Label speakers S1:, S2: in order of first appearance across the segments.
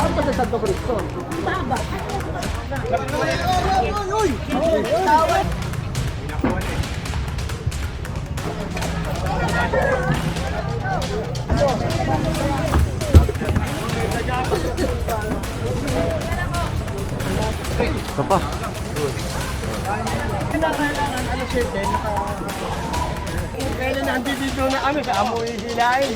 S1: Saan pa sa Santo Cristo? Baba. Uy! Tawad!
S2: Ito pa.
S1: Kailangan ano sir, kailan nandito na kami, kaamoy hilahin.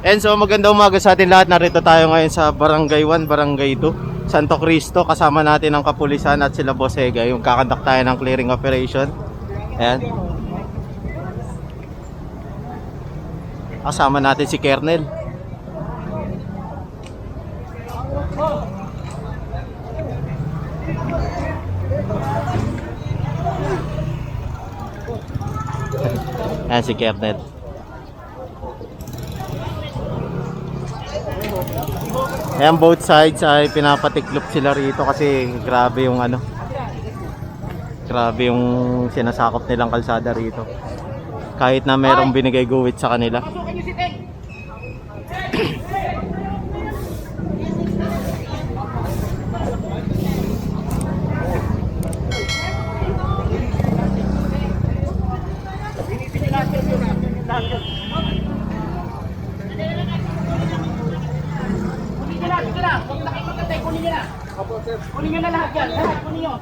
S2: And so magandang umaga sa atin lahat. Narito tayo ngayon sa Barangay 1, Barangay 2, Santo Cristo. Kasama natin ang kapulisan at sila Boss Ega, yung kakandak tayo ng clearing operation. Ayan. Kasama natin si Kernel. Ayan si Kernel. Ayan, both sides ay pinapatiklop sila rito kasi grabe yung ano, grabe yung sinasakop nilang kalsada rito. Kahit na merong binigay guwit sa kanila.
S1: Kunin nyo na lahat yan. Lahat, kunin nyo.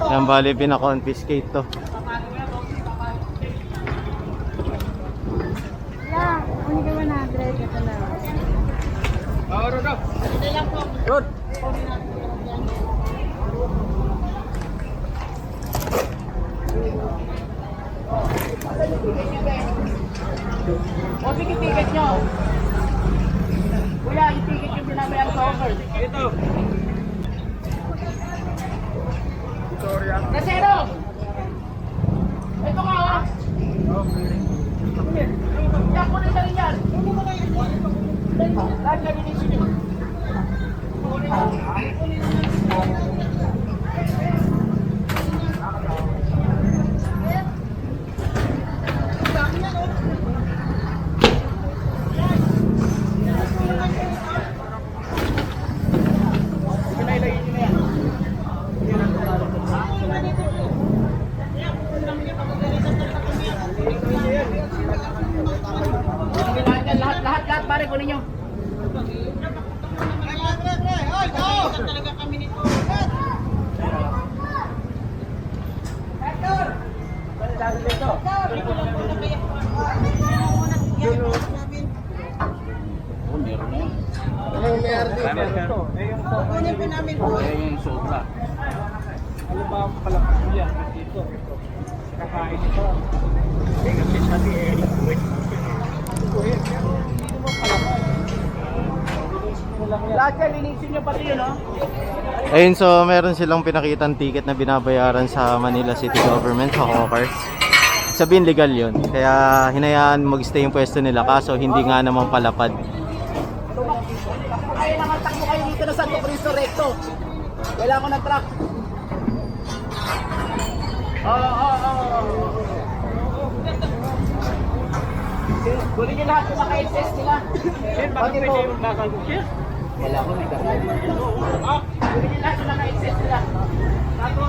S2: Yan, bali pina-confiscate to.
S3: Lang, kunin ka 100. Ito lang.
S1: Rod. O sige, ticket nyo. Kuya, yung ticket yung binabayan sa offer. Ito. Nasero! Ito ka, ha? Yan, kunin na rin yan. Lahat na binisyo nyo. Lahat, pare, kunin nyo. Talaga kami nito. Hector! Kunin po namin po.
S4: Yung sobra.
S1: Ano ba ang palakasya dito? Kakain ito. Kasi sabi wait. Lahat yan, linisin nyo pati yun, no?
S2: Ayun, so meron silang pinakitang ticket na binabayaran sa Manila City Government sa Hawkers. Sabihin legal yun, kaya hinayaan mag-stay yung pwesto nila, kaso hindi nga naman palapad.
S1: Kaya naman takbo kayo dito na Santo Cristo Recto. Wala ko ng truck. Kunin nyo lahat yung maka-access nila. Sir, bakit pwede yung makakalog siya? Wala ko may gawin. Kunin nyo lahat yung maka-access nila. Bago.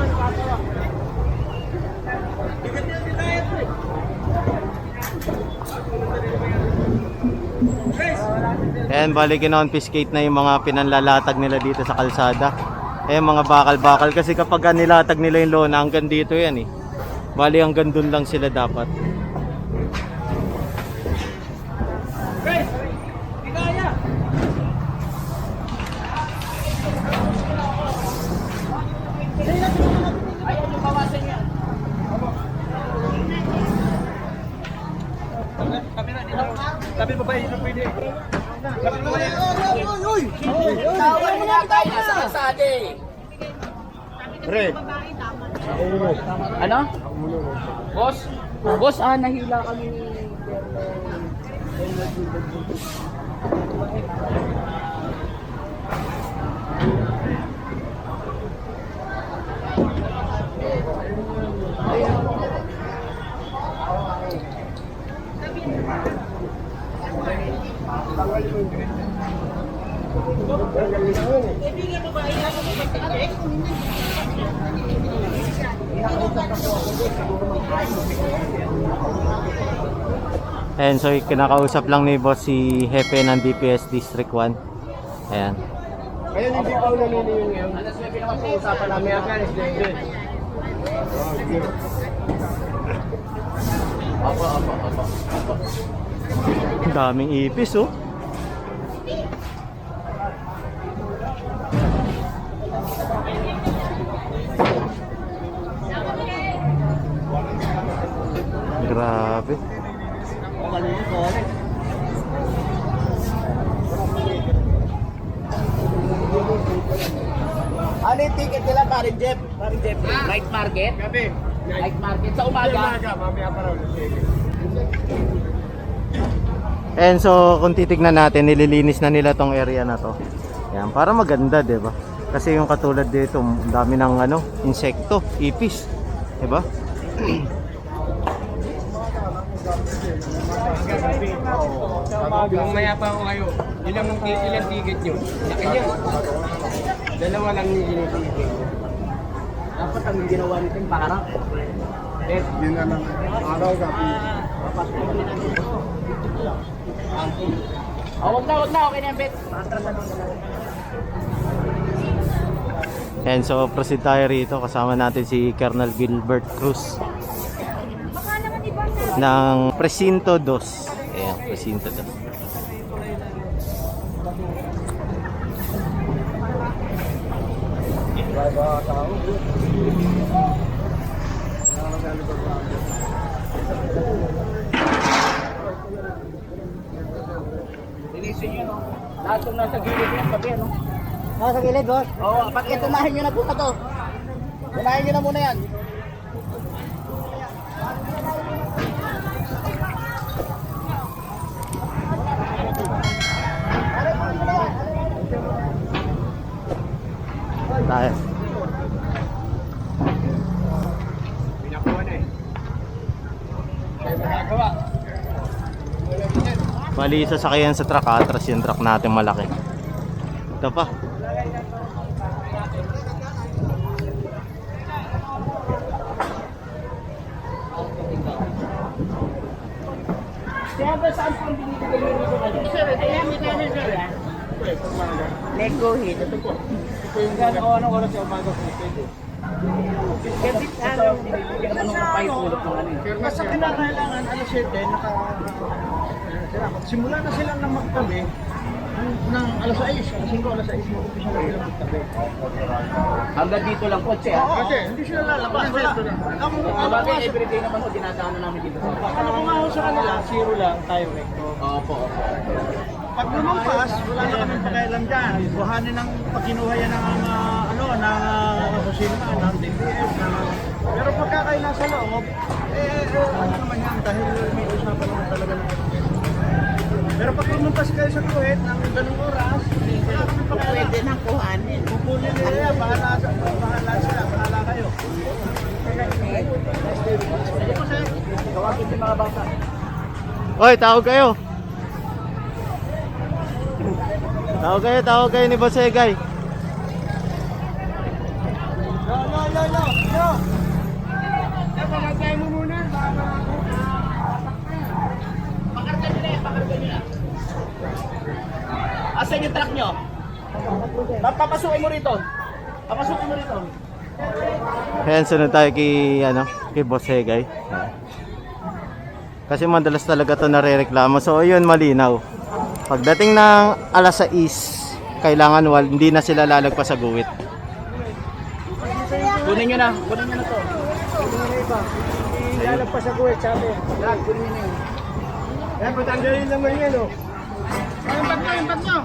S1: Bigat nyo din tayo ito eh.
S2: Ayan, bali kinonfiscate na yung mga pinanlalatag nila dito sa kalsada. Ayan, mga bakal-bakal, kasi kapag nilatag nila yung lona hanggang dito yan eh. Bali hanggang dun lang sila dapat.
S1: Ayaw yung bawasan yan.
S4: Tabi pa ba yun ang pwede?
S1: Tawag mo na tayo sa kalsada eh.
S2: Pre,
S1: Ano? Boss? Boss, nahila kami ni
S2: Ayan, so kinakausap lang ni boss si Hepe ng DPS District 1. Ayan.
S1: Ngayon hindi pa ulo nila yung ngayon. Alas 9 naman po usapan namin yan guys. Apa.
S2: Ang daming ipis oh. Grabe.
S1: Ano yung ticket nila, parin Jeff? Night market? Gabi. Night market sa umaga? Mamaya pa raw.
S2: And so kung titignan natin, nililinis na nila tong area na to. Yan, para maganda, 'di ba? Kasi yung katulad dito, ang dami ng insekto, ipis, 'di ba?
S1: Mamaya pa ako kayo. Ilang ticket nyo? Laki niya. Dalawa lang yung ticket. Dapat ang ginawa nito yung parang. Yun na lang. Araw gabi. Wag na. Okay na yung bet.
S2: And so proceed tayo rito, kasama natin si Colonel Gilbert Cruz ng Presinto 2. Ayan, Presinto 2.
S1: Linisin nyo, no? Lahat yung nasa gilid yan, sabi, no?
S3: Nasa gilid, boss.
S1: Oo, bakit tunahin nyo na po na to? Tunahin nyo na muna yan.
S2: Tayo.
S1: Pinakuha na eh. Kaya magagawa.
S2: Bali, sasakyan sa truck, atras yung truck natin malaki. Ito pa.
S1: Kaya ba saan po ang binibigay nyo dito kayo? Sir, ayan, may gano'n sir. Let go hit. Ito po. Ito yung gano'n. Anong oras yung umaga po? Pwede. Kapit araw. Binibigyan naman ng pahitulot ng ano eh.
S4: Basta kinakailangan, alas 7, simula na silang na magtabi ng alas 6, alas 5, alas 6, mag-upisa na silang magtabi.
S1: Hanggang dito lang po, Che.
S4: Kasi hindi sila lalabas.
S1: Sabagay, everyday naman ho, dinadaanan namin dito.
S4: Ano ko nga ho sa kanila, 0 lang tayo recto.
S1: Opo.
S4: Pag lumampas, wala na kami pakialam dyan. Buhanin ng pag kinuha yan ng opisina, ng DPS. Pero pagka kayo nasa loob, ano naman yan, dahil may usapan naman talaga ng pero pag lumampas kayo sa kuwet ng ganung oras, wala kami pakialam.
S3: Pwede nang kuhanin.
S4: Kukunin nila yan, bahala sila, bahala kayo. Sige po sir.
S1: Tawagin yung mga bata.
S2: Oy, tawag kayo. Tawag kayo ni Boss Egay.
S4: Yo! Palagay mo muna.
S1: Pakargan nyo na. Asan yung truck nyo? Papasukin mo rito.
S2: Ayan, sunod tayo kay Boss Egay. Kasi madalas talaga to narereklamo. So, yun, malinaw. Pagdating ng alas 6, kailangan hindi na sila lalagpas sa guwit.
S1: Kunin nyo na to.
S4: Lalagpas sa kuwet, sabi.
S1: Yan, kunin nyo na yun.
S4: Yan, patanggalin naman yan, oh.
S1: Yung bag nyo.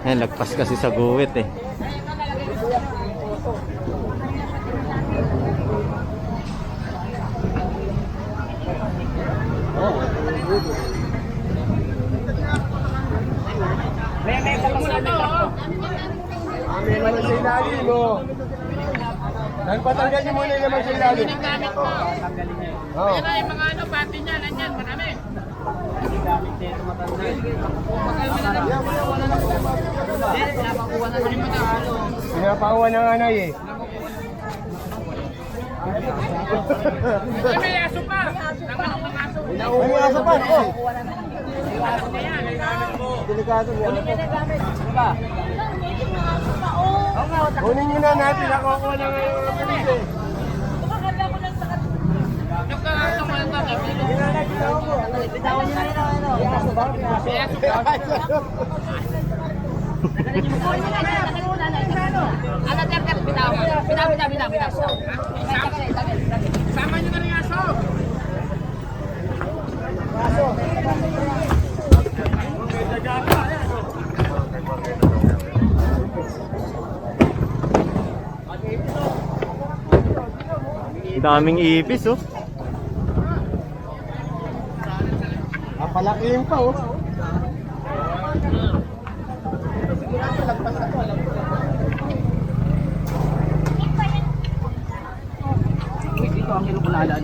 S2: Ayan, lagpas kasi sa guwit eh.
S1: May kapag na to.
S4: May naman sa ilalim mo. Nagpatanggal niyo muna yung naman sa ilalim.
S1: Gamit mo.
S4: Oo.
S1: Pero yung mga ano, pati niya, nandyan, marami.
S4: Pinapakuha ng anay eh.
S1: Ay, may aso pa. Nanganong ng aso.
S4: May aso pa, oo. Delikado niya. Kunin nyo na natin, nakukuha na ngayon ng pulis eh.
S1: Nagkakaroon mo lang kami.
S3: Bitawan niyo na rin ano.
S1: May aso pa. Ano, ter, bitaw. Bitaw. Sama nyo na rin aso.
S2: Daming ipis oh.
S4: Napalakihin pa oh.
S1: Ito ang kinukulala.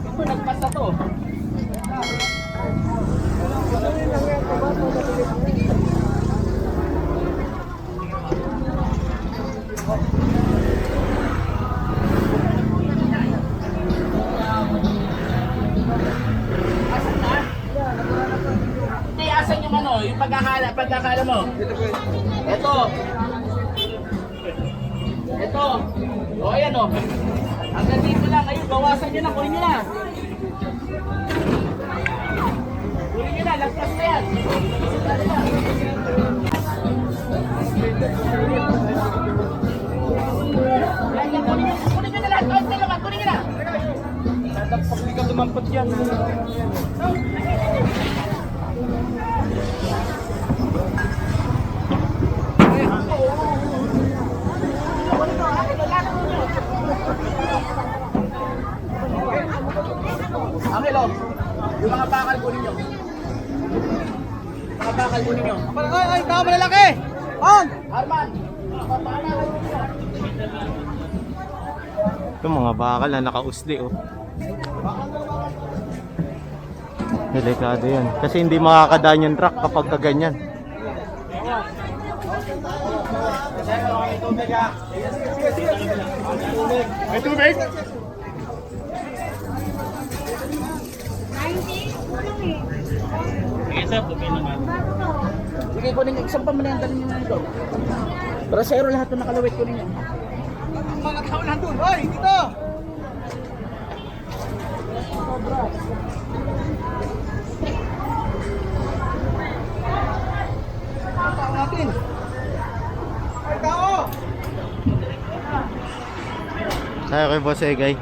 S1: Ito, nagpas na to. Hindi, asan yung ano, yung pagkakala mo? Ito. O, ayan o. Hanggang dito lang, ayun, bawasan nyo na, kunin nyo na. Kunin nyo na, lagpas na yan. Yan, kunin nyo na lahat, out na naman, kunin nyo na. Pag di ka dumampot yan. Angelo, yung mga bakal kunin nyo. Mga bakal kunin nyo.
S3: Ay, tao malalaki! On!
S1: Arman, mga bakal kunin nyo.
S2: Ito mga bakal na nakausli oh. Delikado yan. Kasi hindi makakadaan yung truck kapag kaganyan.
S4: May tubig?
S1: Sige, kunin nyo. Isang pamalayan, dalhin nyo na ito. Para zero lahat ng nakalawit kunin nyo.
S3: Mga tao nandun! Hoy! Dito! Tao natin! Ay, tao!
S2: Tayo kay Boss Egay.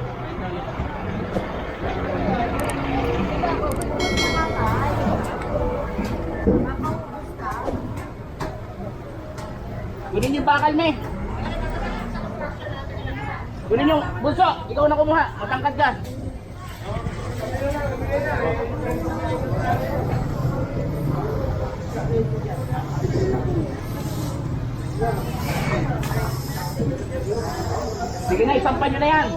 S1: Kunin nyo yung bakal, me. Kunin nyo, Bunso, ikaw na kumuha. Matangkad ka. Sige na, isampan nyo na yan.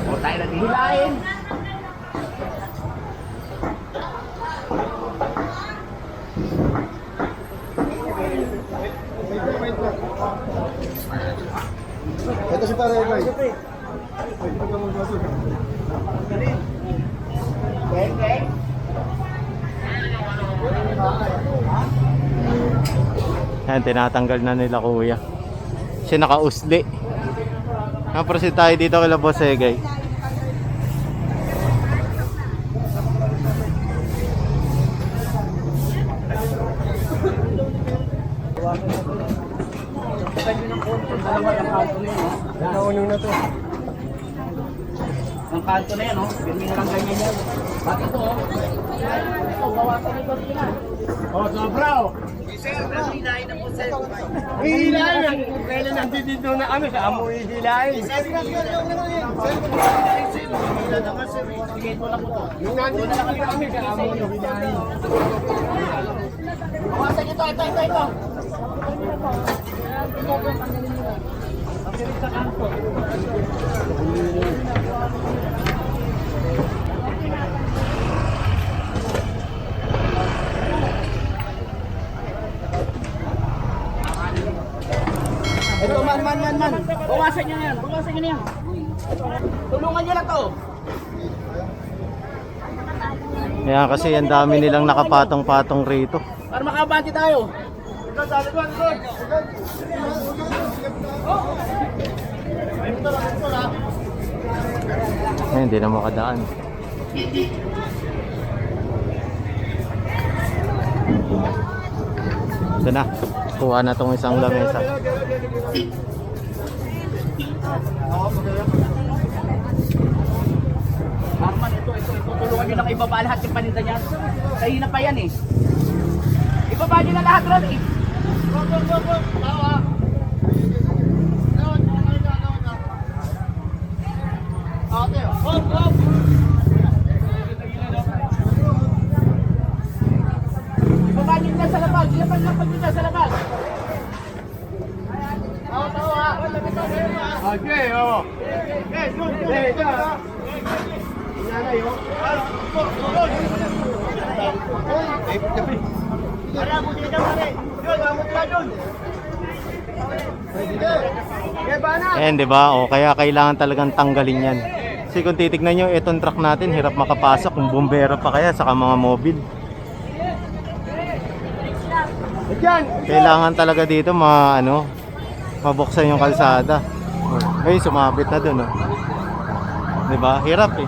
S1: O tayo na dihilain.
S4: Ito si Pare Egay.
S1: Okay.
S2: Yan, tinatanggal na nila kuya. Kasi nakausli. Naprosi tayo dito kay Boss Egay.
S4: Nakaunong na to.
S1: Ang kanto na yan, oh. Pirmi na lang ganyan yan. Bakit ito, oh.
S4: Oh, sobra oh. Hihilahin. Kailan nandito na kami sa amo hihilahin. Yung nandito na kami sa amo hihilahin.
S1: Bawasan ito. Ito, man. Bawasan nyo na yan. Tulungan nyo na to.
S2: Kaya kasi ang dami nilang nakapatong-patong rito.
S1: Para makabati tayo.
S2: Ay, hindi na makadaan. Ito na. Kuha na tong isang lamesa.
S1: Arman, ito. Tulungan nyo na ibaba lahat yung paninda niyan. Kahina pa yan eh. Ibaba nyo na lahat ron eh. Ibaba nyo na sa labag. Ilapag nyo na sa labag.
S4: Okay, oh. Okay, good. Okay, good. Nanay, oh. Para mo dito, pare. Yun, amot ka dun.
S2: Ayan, di ba? O, kaya kailangan talagang tanggalin yan. Kasi kung titignan nyo, itong truck natin, hirap makapasok. Kung bumbero pa kaya, saka mga mobile. Kailangan talaga dito mabuksan yung kalsada. Ay, sumabit na dun, oh. Di ba? Hirap eh.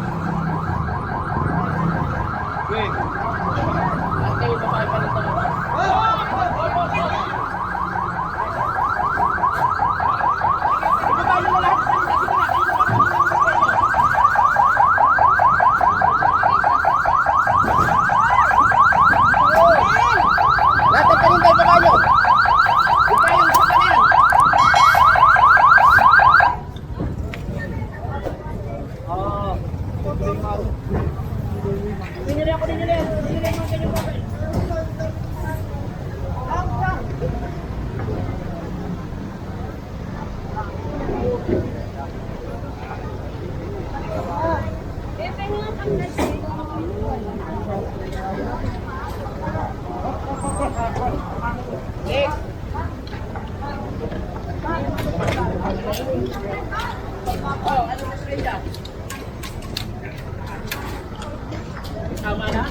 S1: Lahat ng paninda, ibaba nyo. Ibaba yung sa kanan. Pinili ako din yun. Tama na?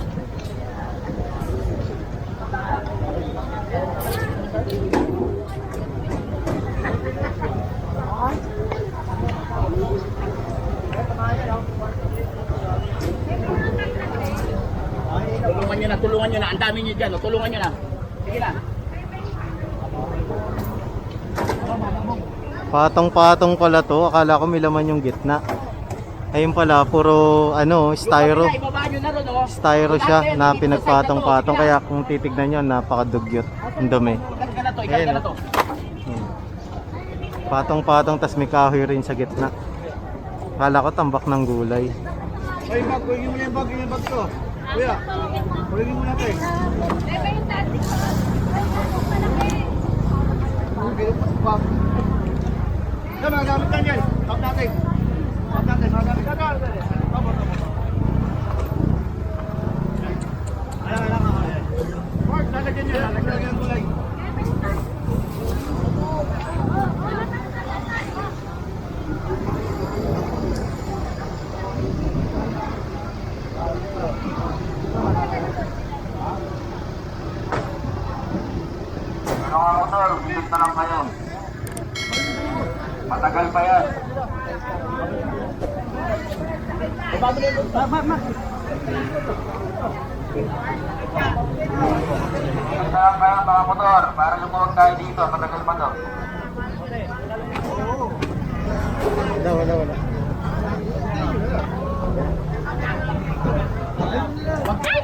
S1: Tulungan nyo na. Ang dami nyo dyan. Tulungan nyo na. Sige na.
S2: Patong-patong pala to. Akala ko may laman yung gitna. Ayun pala, puro styro.
S1: Ibaba nyo na ron, oh.
S2: Styro siya na pinagpatong-patong. Kaya kung titignan nyo, napakadugyot. Ang dumi.
S1: Ikan na to, ikan na to.
S2: Patong-patong, tas may kahoy rin sa gitna. Akala ko tambak ng gulay.
S4: Ay, bag, kuligin mo na yung bag to. Kuya, kuligin mo natin. Yan, mga gamit lang yan. Tap natin. Mga gamit. Tama. Ayan. Mark, lalagyan niya. Lalagyan ang gulay.
S5: Mga motor, bilis na lang kayo. Matagal pa yan. Bilis na lang kayo mga motor, para lumuwag tayo dito. Matagal pa to.
S4: Wala.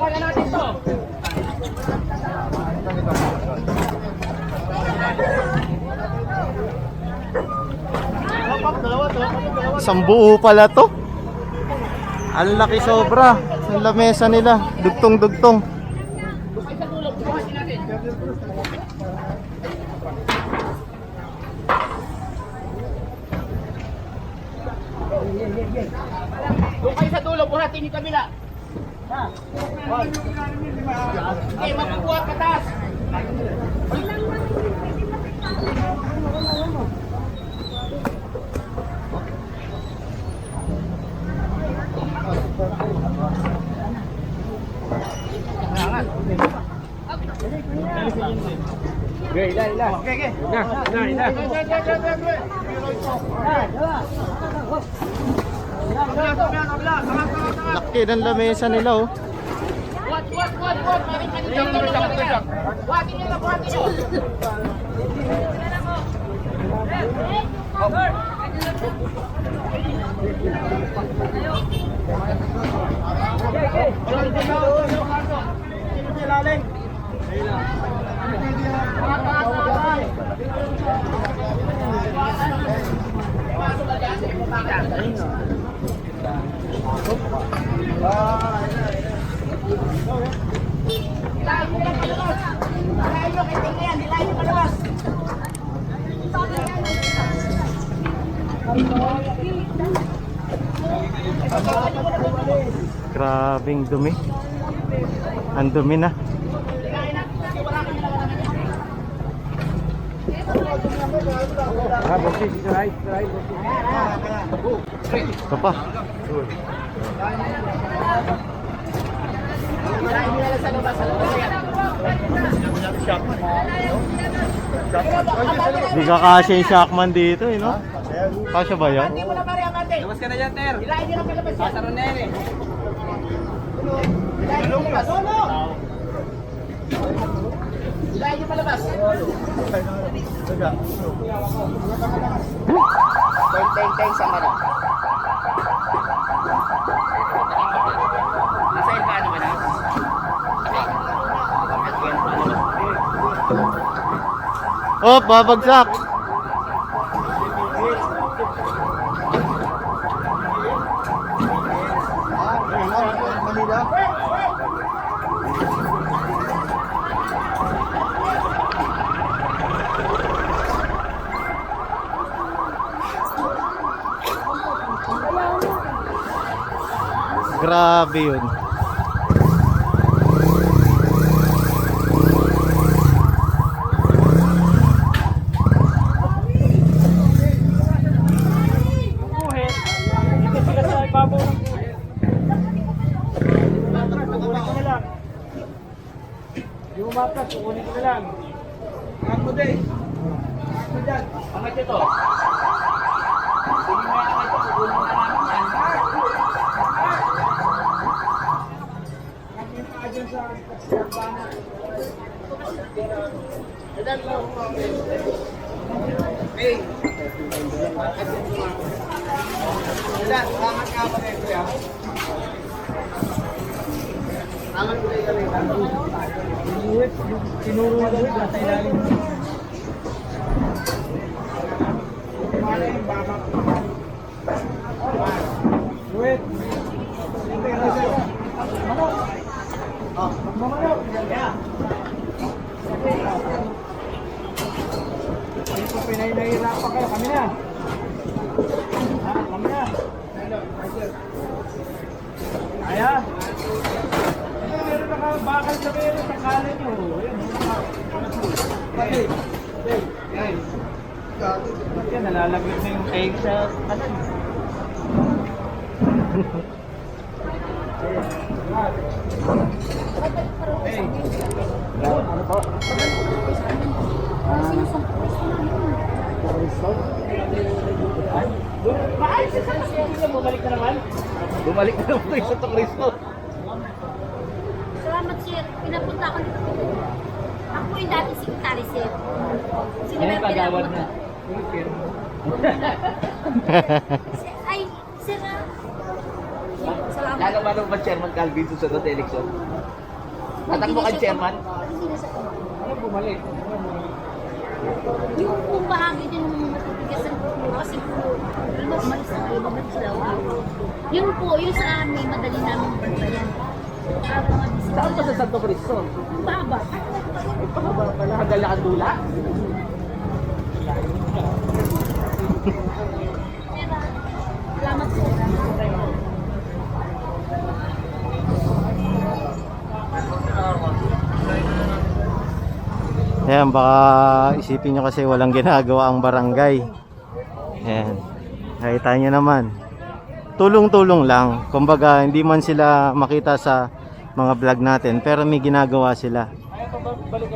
S1: kaya natin to.
S2: Isang buo pala to. Ang laki sobra. Ang lamesa nila. Dugtong-dugtong.
S1: Ay, sa tulog, buhatin natin. Doon kayo sa dulo, buhatin yung kabila. Okay, mapupuha ka taas.
S2: Laki ng lamesa nila oh.
S1: Buhat. Buhatin nyo na, buhatin nyo.
S2: Grabing dumi. Ang dumi na. Ito pa. Di ka kasya yung Shockman dito eh, no? Kasya ba yan?
S1: Labas ka na dyan, Ter. Ilahin nyo na palabas yan. Sasaro na yan eh. Ilahin nyo palabas. Ilahin nyo palabas. Teng, sa mana. Nasa ilkano ba na?
S2: Oh, babagsak. Grabe yun.
S1: Yung umakas, kukunin ko na lang. Angat mo din. Angat ito. Sige mo yung angat ito, kukunin na namin yan. Angat yung paa dyan sa bana. Hey! Ilan, angat nga ba kayo kuya? Angat ko kayo kami. Tinuro na doon sa ilalim. Wait. Ito pinahihirapan kayo. Kami na. Kami na. Aya. Meron nakabakal sa meron sa kanan nyo. Yan, nalalaglag na yung egg sa kanan. Ano po? Maayos sa kasi bumalik na naman. Bumalik na naman sa Cristo.
S6: Salamat sir, pinapunta ko dito. Ako po yung dating secretary sir.
S1: Ngayon kagawad na.
S6: Ay, sir Salamat.
S1: Lalo ba nung ba Chairman Calvin sa election? Tatakbo ka, chairman?
S3: Ano bumalik?
S6: Yung kung bahagi din ng matitigas ng puro kasi puro, alam mo, umalis na kayo, babalik sila. Yun po, yung sa amin, madali namin bantayan. Para mga bisita.
S1: Saan pa sa Santo Cristo?
S6: Ang baba.
S1: Ay, pababa pala. Hanggang Lakandula?
S6: Salamat po.
S2: Ayan, baka isipin nyo kasi walang ginagawa ang barangay. Ayan, nakita nyo naman. Tulong-tulong lang. Kumbaga, hindi man sila makita sa mga vlog natin, pero may ginagawa sila.
S1: Ayaw pa balik